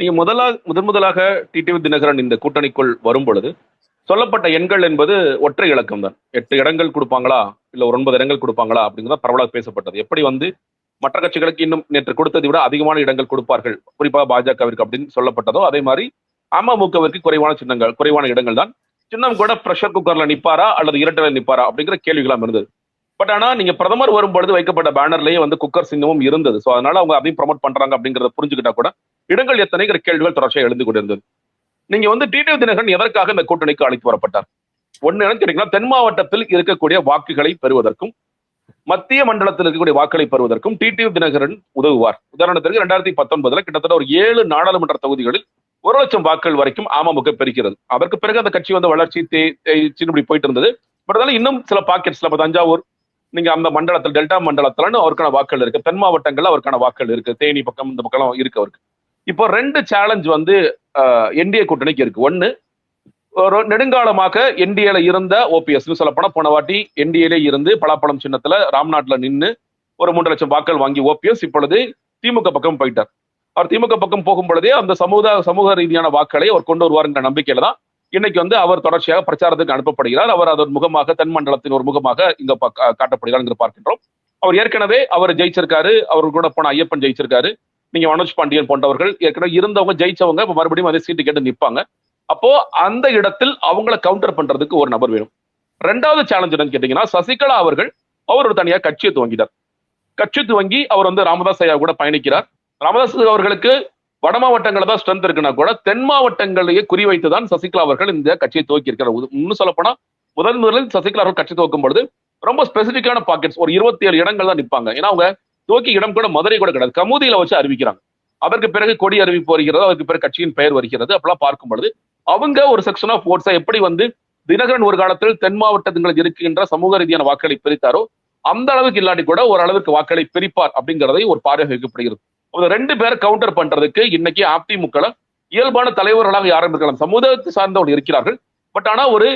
நீங்க முதலாக டிடிவி தினகரன் இந்த கூட்டணிக்குள் வரும் பொழுது சொல்லப்பட்ட எண்கள் என்பது ஒற்றை இலக்கம் தான். 8 இடங்கள் கொடுப்பாங்களா இல்ல ஒரு 9 இடங்கள் கொடுப்பாங்களா அப்படிங்கிறத பரவலாக பேசப்பட்டது. எப்படி வந்து மற்ற கட்சிகளுக்கு இன்னும் நேற்று கொடுத்ததை விட அதிகமான இடங்கள் கொடுப்பார்கள் குறிப்பாக பாஜகவிற்கு அப்படின்னு சொல்லப்பட்டதோ அதே மாதிரி அமமுகவிற்கு குறைவான இடங்கள் தான். சின்னம் கூட பிரஷர் குக்கர்ல நிப்பாரா அல்லது இரட்டையில நிப்பாரா அப்படிங்கிற கேள்விகளாம் இருந்தது. பட் ஆனா நீங்க பிரதமர் வரும்பொழுது வைக்கப்பட்ட பேனர்லயே வந்து குக்கர் சின்னமும் இருந்தது. சோ அதனால அவங்க அதையும் ப்ரமோட் பண்றாங்க அப்படிங்கறத புரிஞ்சுக்கிட்டா கூட இடங்கள் எத்தனைங்கிற கேள்விகள் தொடர்ச்சியாக எழுந்து கொண்டிருந்தது. நீங்க வந்து டிடிவி தினகரன் எதற்காக இந்த கூட்டணிக்கு அழைத்து வரப்பட்டார்? ஒண்ணு என்னன்னு கேட்டீங்கன்னா, தென் மாவட்டத்தில் இருக்கக்கூடிய வாக்குகளை பெறுவதற்கும் மத்திய மண்டலத்தில் இருக்கக்கூடிய வாக்களை பெறுவதற்கும் டிடிவி தினகரன் உதவுவார். உதாரணத்திற்கு 2019 கிட்டத்தட்ட ஒரு 7 நாடாளுமன்ற தொகுதிகளில் 1,00,000 வாக்குகள் வரைக்கும் அமமுக பெறுகிறது. அதற்கு பிறகு அந்த கட்சி வந்து வளர்ச்சி இப்படி போயிட்டு இருந்தது. பட் அதனால இன்னும் சில பாக்கெட்ஸ்ல தஞ்சாவூர் நீங்க அந்த மண்டலத்தில் டெல்டா மண்டலத்துல அவருக்கான வாக்குகள் இருக்கு. தென் மாவட்டங்கள்ல அவருக்கான வாக்குகள் இருக்கு. தேனி பக்கம் இந்த பக்கம் இருக்கு அவருக்கு. இப்போ 2 சேலஞ்ச் வந்து என்டிஏ கூட்டணிக்கு இருக்கு. ஒன்னு, ஒரு நெடுங்காலமாக என்டிஏல இருந்த ஓபிஎஸ் சொல்லப்போனா போன வாட்டி என்டிஏல இருந்து பலாப்பழம் சின்னத்துல ராம்நாட்ல நின்று ஒரு 3 லட்சம் வாக்குகள் வாங்கி ஓபிஎஸ் இப்பொழுது திமுக பக்கம் போயிட்டார். அவர் திமுக பக்கம் போகும் பொழுதே அந்த சமூக ரீதியான வாக்களை அவர் கொண்டு வருவாருங்கிற நம்பிக்கையில தான் இன்னைக்கு வந்து அவர் தொடர்ச்சியாக பிரச்சாரத்துக்கு அனுப்பப்படுகிறார். அவர் அதன் முகமாக தென் மண்டலத்தின் ஒரு முகமாக இங்க காட்டப்படுகிறார் பார்க்கின்றோம். அவர் ஏற்கனவே அவர் ஜெயிச்சிருக்காரு. அவர் கூட போன ஐயப்பன் ஜெயிச்சிருக்காரு. நீங்க மனோஜ் பாண்டியன் போன்றவர்கள் ஏற்கனவே இருந்தவங்க ஜெயிச்சவங்க இப்ப மறுபடியும் அதே சீட்டு கேட்டு நிற்பாங்க. அப்போ அந்த இடத்தில் அவங்கள கவுண்டர் பண்றதுக்கு ஒரு நபர் வேணும். 2வது சேலஞ்ச் என்னன்னு கேட்டீங்கன்னா, சசிகலா அவர்கள் ஒரு தனியா கட்சியை துவங்கிட்டார். கட்சி துவங்கி அவர் வந்து ராமதாஸ் ஐயா கூட பயணிக்கிறார். ராமதாஸ் அவர்களுக்கு வட மாவட்டங்கள தான் ஸ்ட்ரென்த் இருக்குன்னா கூட தென் மாவட்டங்களையே குறிவைத்துதான் சசிகலா அவர்கள் இந்த கட்சியை துவக்கி இருக்கிறார். இன்னும் சொல்ல போனா முதலில் சசிகலா அவர்கள் கட்சி துவக்கும் பொழுது ரொம்ப ஸ்பெசிபிக்கான பாக்கெட்ஸ் ஒரு 27 இடங்கள் தான் நிற்பாங்க. ஏன்னா அவங்க துவக்கி இடம் கூட மதுரை கூட கிடையாது, கமுதியில வச்சு அறிவிக்கிறாங்க. அதற்கு பிறகு கொடி அறிவிப்பு வருகிறது, அதற்கு பிறகு கட்சியின் பெயர் வருகிறது. அப்பெல்லாம் பார்க்கும் பொழுது அவங்க ஒரு செக்ஷன் ஆஃப் ஓட்ஸை எப்படி வந்து தினகரன் ஒரு காலத்தில் தென் மாவட்டங்களில் இருக்கின்ற சமூக ரீதியான வாக்களை பிரித்தாரோ அந்த அளவுக்கு இல்லாட்டி கூட ஒரு அளவுக்கு வாக்களை பிரிப்பார் அப்படிங்கிறதை ஒரு பார்வை வைக்கப்படுகிறது. 2 பேரை கவுண்டர் பண்றதுக்கு இன்னைக்கு அதிமுக இயல்பான தலைவர்களாக யாரும் இருக்கலாம், சமுதாயத்தை சார்ந்தவர்கள் இருக்கிறார்கள். பட் ஆனா ஒரு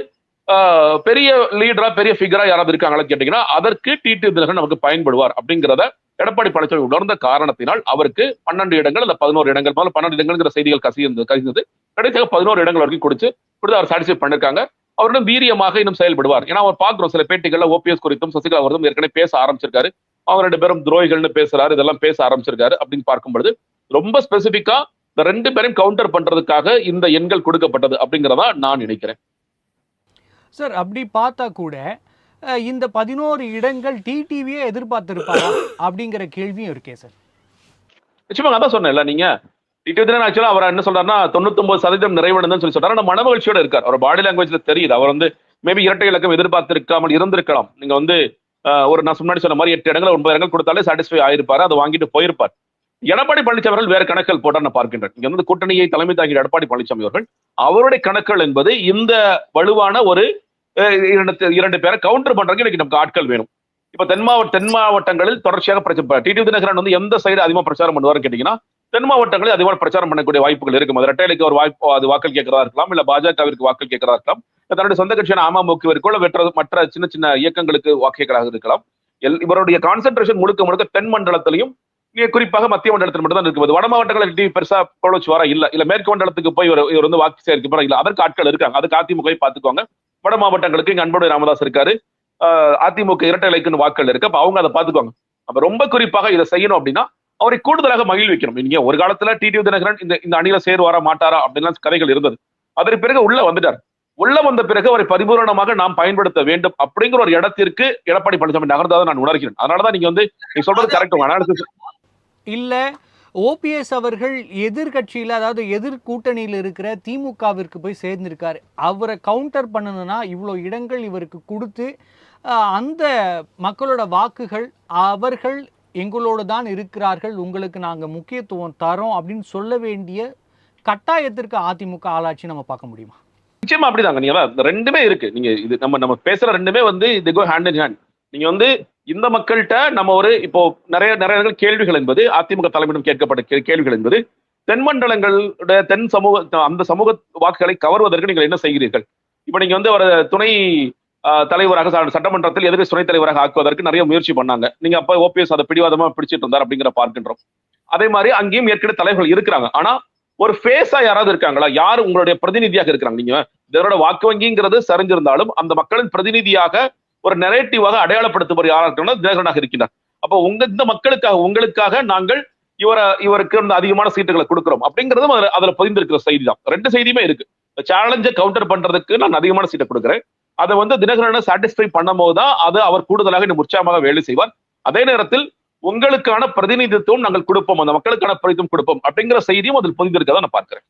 பெரிய லீடரா பெரிய ஃபிகரா யாராவது இருக்காங்களான்னு கேட்டீங்கன்னா அதற்கு டிடிவி தினகரன் நமக்கு பயன்படுவார் அப்படிங்கிறத எடப்பாடி பழனிசாமி உணர்ந்த காரணத்தினால் அவருக்கு 12 இடங்கள் அல்ல 11 இடங்கள் 12 இடங்கள்ங்கிற செய்திகள் கசிந்தது கடைசியாக 11 இடங்கள் வரைக்கும் கொடுத்து அவர் சாட்டிஸ்ஃபை பண்ணிருக்காங்க. அவரிடம் வீரியமாக இன்னும் செயல்படுவார். ஏன்னா அவர் பார்க்கிறோம் சில பேட்டிகள்ல ஓபிஎஸ் குறித்தும் சசிகலா அவர்களும் ஏற்கனவே பேச ஆரம்பிச்சிருக்காரு. அவங்க 2 பேரும் துரோகிகள்னு பேசுறாரு, இதெல்லாம் பேச ஆரம்பிச்சிருக்காரு அப்படின்னு பார்க்கும் பொழுது ரொம்ப ஸ்பெசிபிக்கா இந்த 2 பேரையும் கவுண்டர் பண்றதுக்காக இந்த எண்கள் கொடுக்கப்பட்டது அப்படிங்கிறதா நான் நினைக்கிறேன். சார் அப்படி பார்த்தா கூட இந்த 11 இடங்கள் டிடிவியே எதிர்பார்த்திருப்பாரா அப்படிங்கிற கேள்வியும் இருக்கே சார். நிச்சயமா அதான் சொன்னேன்ல, நீங்க டிடிவி தினகரன் ஆக்சுவலா அவர் என்ன சொல்றாருன்னா 99% நிறைவடைந்ததுன்னு சொல்லி சொல்றாரு. ஆனா மனமகிழ்ச்சியோட இருக்கார். அவர் பாடி லாங்குவேஜ்ல தெரியுது. அவர் வந்து மேபி இரட்டை இலக்கம் எதிர்பார்த்திருக்காமல் இருந்திருக்கலாம். நீங்க வந்து நான் முன்னாடி சொன்ன மாதிரி 8 இடங்கள் 9 இடங்கள் கொடுத்தாலே சாட்டிஸ்ஃபை ஆயிருப்பாரு, அதை வாங்கிட்டு போயிருப்பார். எடப்பாடி பழனிசாமி அவர்கள் வேற கணக்குகள் போட்டார் நான் பார்க்கின்றேன். இங்க வந்து கூட்டணியை தலைமை தாங்கிய எடப்பாடி பழனிசாமி அவர்கள் அவருடைய கணக்குகள் என்பது இந்த வலுவான ஒரு 2 பேரை கவுண்டர் பண்றதுக்கு இன்னைக்கு நமக்கு ஆட்கள் வேணும். இப்ப தென் மாவட்டங்களில் தொடர்ச்சியாக டிடிவி தினகரன் வந்து எந்த சைடு அதிகமா பிரச்சாரம் பண்ணுவாருன்னு கேட்டீங்கன்னா தென் மாவட்டங்களில் அதிகமாக பிரச்சாரம் பண்ணக்கூடிய வாய்ப்புகள் இருக்கும். அது இரட்டைக்கு ஒரு வாய்ப்பு, அது வாக்கள் கேட்கறதா இருக்கலாம், இல்ல பாஜகவிற்கு வாக்கள் கேட்கறதா இருக்கலாம், தன்னுடைய சொந்த கட்சியான அமமுகவிற்கோ மற்ற சின்ன சின்ன இயக்கங்களுக்கு வாக்குகளாக இருக்கலாம். இவருடைய கான்சென்ட்ரேஷன் முழுக்க தென் மண்டலத்திலையும் குறிப்பாக மத்திய மண்டலத்தில் மட்டும் தான் இருக்குது. வட மாவட்டங்களில் டிவி பெருசா வச்சு வர இல்ல மேற்கு மண்டலத்துக்கு போய் இவர் வந்து வாக்கு சேர்க்க இல்ல, அதற்கு ஆட்கள் இருக்காங்க. அதுக்கு அதிமுக பாத்துக்கோங்க. வட மாவட்டங்களுக்கு இங்க அன்புடைய ராமதாஸ் இருக்காரு, அதிமுக இரட்டை இலைக்குன்னு வாக்கள் இருக்கு. அப்ப அவங்க அதை பாத்துக்குவாங்க. அப்ப ரொம்ப குறிப்பாக இதை செய்யணும் அப்படின்னா அவரை கூடுதலாக மகிழ்விக்கணும். நீங்க ஒரு காலத்துல டிடிவி தினகரன் இந்த அணியில சேருவாரா மாட்டாரா அப்படின்லாம் கதைகள் இருந்தது. அதற்கு பிறகு உள்ள வந்துட்டார். உள்ள வந்த பிறகு அவரை பரிபூரணமாக நாம் பயன்படுத்த வேண்டும் அப்படிங்கிற ஒரு இடத்திற்கு எடப்பாடி பழனிசாமி நகர்ந்ததை நான் உணர்கிறேன். அதனாலதான் நீங்க வந்து நீங்க சொல்றது கரெக்ட். இல்ல ஓபிஎஸ் அவர்கள் எதிர்கட்சியில அதாவது எதிர் கூட்டணியில் இருக்கிற திமுகவிற்கு போய் சேர்ந்திருக்காரு. அவரை கவுண்டர் பண்ணணும்னா இவ்வளோ இடங்கள் இவருக்கு கொடுத்து அந்த மக்களோட வாக்குகள் அவர்கள் எங்களோடு தான் இருக்கிறார்கள், உங்களுக்கு நாங்கள் முக்கியத்துவம் தரோம் அப்படின்னு சொல்ல வேண்டிய கட்டாயத்திற்கு அதிமுக ஆளாட்சி நம்ம பார்க்க முடியுமா? நிச்சயமா அப்படிதாங்க. நீங்க 2மே இருக்கு. நீங்க இது நம்ம பேசுற 2மே வந்து இது கோ ஹேண்ட் இன் ஹேண்ட். நீங்க வந்து இந்த மக்கள்கிட்ட நம்ம ஒரு இப்போ நிறைய கேள்விகள் என்பது அதிமுக தலைமையிடம் கேட்கப்பட்ட கேள்விகள் என்பது தென் மண்டலங்களுடைய தென் சமூக அந்த சமூக வாக்குகளை கவர்வதற்கு நீங்கள் என்ன செய்கிறீர்கள்? இப்ப நீங்க வந்து ஒரு துணை தலைவராக சட்டமன்றத்தில் எதிர்ப்பு துணைத் தலைவராக ஆக்குவதற்கு நிறைய முயற்சி பண்ணாங்க. நீங்க அப்ப ஓபிஎஸ் அதை பிடிவாதமா பிடிச்சிட்டு இருந்தார் அப்படிங்கிற பார்க்கின்றோம். அதே மாதிரி அங்கேயும் ஏற்கனவே தலைவர்கள் இருக்கிறாங்க. ஆனா ஒரு ஃபேஸா யாராவது இருக்காங்களா? யாரு உங்களுடைய பிரதிநிதியாக இருக்கிறாங்க? நீங்க இதனோட வாக்கு வங்கிங்கிறது சரிஞ்சிருந்தாலும் அந்த மக்களின் பிரதிநிதியாக ஒரு நெரேட்டிவாக அடையாளப்படுத்துபவர் யாரா இருக்கணும்? தினகரனாக இருக்கின்றார். அப்போ இந்த மக்களுக்காக உங்களுக்காக நாங்கள் இவருக்கு வந்து அதிகமான சீட்டுகளை கொடுக்கிறோம் அப்படிங்கிறதும் அதுல பதிந்திருக்கிற செய்தி தான். ரெண்டு செய்தியுமே இருக்கு. சேலஞ்சை கவுண்டர் பண்றதுக்கு நான் அதிகமான சீட்டை கொடுக்குறேன். அதை வந்து தினகரனை சாட்டிஸ்ஃபை பண்ணும் போதுதான் அது அவர் கூடுதலாக இன்னும் உற்சாகமாக வேலை செய்வார். அதே நேரத்தில் உங்களுக்கான பிரதிநிதித்துவம் நாங்கள் கொடுப்போம், அந்த மக்களுக்கான பிரதிநிதித்துவம் கொடுப்போம் அப்படிங்கிற செய்தியும் அதில் பதிந்திருக்கதான் நான் பார்க்கிறேன்.